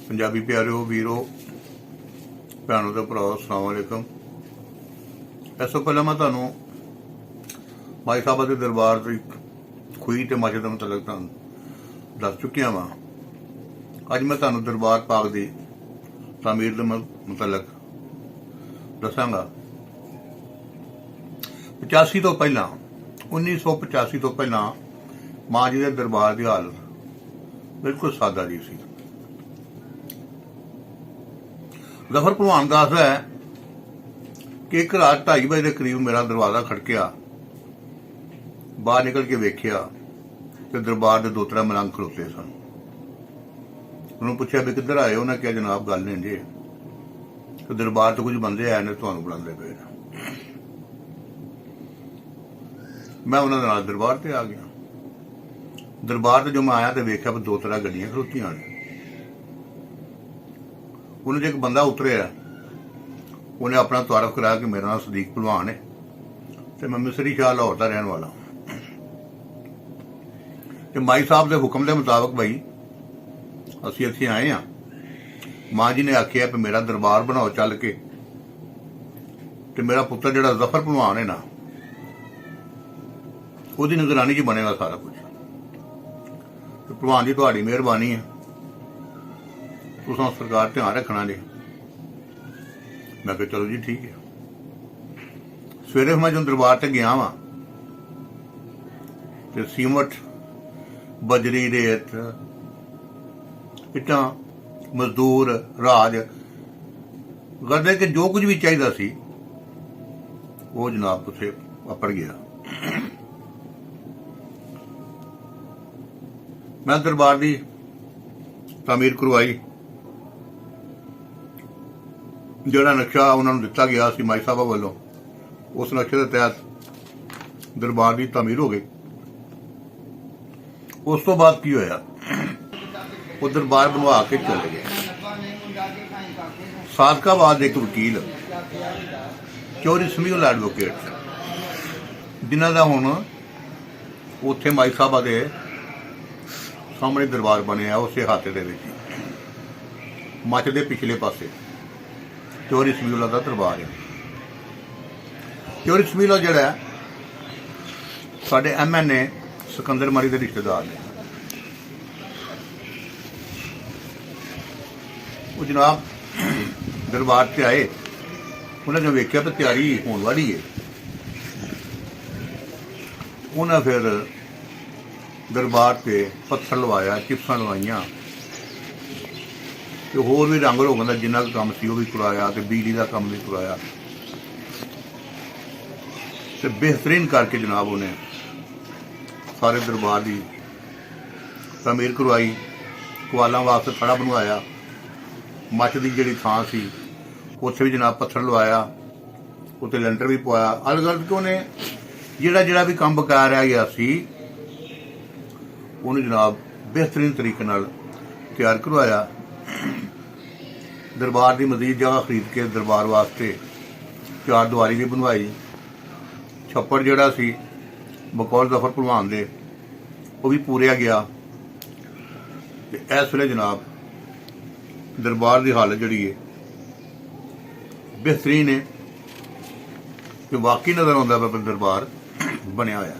पंजाबी प्यारिओ वीरो भैनों ते भराओ अस्सलाम वालेकुम। इस तो पहले मैं तुहानू भाई साहब के दरबार की खुई ते मच के मुतलक तुहानू दस चुकिया वा। अज मैं तुहानू दरबार पाक की तामीर के मुतलक दसांगा। 85 तो पहला 1985 तो पहला मां जी के दरबार की हालत बिल्कुल सादा जी सी। जफर भलवान दसदा है कि एक रात 2:30 बजे के करीब मेरा दरवाजा खड़किया। बाहर निकल के वेख्या तो दरबार के 2-3 मलंग खड़ोते सन। उन्होंने पूछा भी किधर आए। उन्हें कहा जनाब गल नहीं जी, तो दरबार तो कुछ बंदे आए ने तुहानू बुलांदे पे। मैं उन्होंने नाल दरबार से आ गया। दरबार से जो मैं आया तो वेख्या 2-3 गड्डियां खड़ोतियां ने। उन्हें एक बंदा उतरिया, उन्हें अपना तारफ कराया कि मेरा नाम सदीक भलवान है तो मैं मिसरी शाह लाहौर का रहने वाला। तो माई साहब के हुक्म के मुताबिक भाई असी इत्थे आए हाँ। मां जी ने आखिया कि मेरा दरबार बनाओ चल के, तो मेरा पुत्र जिहड़ा जफर भलवान है ना, उसकी निगरानी च बनेगा सारा कुछ। तो भलवान जी तुहाडी मेहरबानी है, तुसां सरकार ध्यान रखना जी। मैं कहा चलो जी ठीक है। सवेरे मैं जो दरबार से गया वा तो सीमट बजरी रेत इट्टां मजदूर राज गरदे के जो कुछ भी चाहिए सी वो जनाब उसे अपड़ गया। मैं दरबार की तामीर करवाई। जिहड़ा नक्शा उन्होंने दिता गया सी माई साहब वालों, उस नक्शे के तहत दरबार की तामीर हो गई। उस तो बाद की होया, वो दरबार बनवा के चले गए। सादकाबाद एक वकील चौधरी समूह एडवोकेट जिन्हों का हुण उत्थे माई साहब के सामने दरबार बनिया, उस हाते दे विच मच के पिछले पासे चौधरी समूह का दरबार है। चौधरी समूह जिहड़ा साडे MNA सिकंदर मरी के रिश्तेदार ने। वो जनाब दरबार से आए, उन्हें जो वेख्या तो तैयारी होने वाली है। उन्हें फिर दरबार से पत्थर लवाया, चिप्सां लवाइया, तो होर भी रंग रोगन का जिन्ना काम सी वो भी कराया, तो बिजली का काम भी कराया। तो बेहतरीन करके जनाब उन्हें सारे दरबार की तामीर करवाई। कवालों वास्ते खड़ा बनवाया। मच की जी थां सी उत्थे भी जनाब पत्थर लवाया, उत्ते लैंटर भी पवाया। अलग के उन्हें जिहड़ा भी काम बकाया रह गया सी उन्हें जनाब बेहतरीन तरीके नाल तैयार करवाया। दरबार की मजीद जगह खरीद के दरबार वास्ते 4 दीवारी भी बनवाई। छप्पड़ जिहड़ा सी बकौल जफर भलवान दे वो भी पूरिया गया। इस वेले जनाब दरबार की हालत जिहड़ी है बेहतरीन है कि वाकई नज़र आउंदा पिया दरबार बनया होया।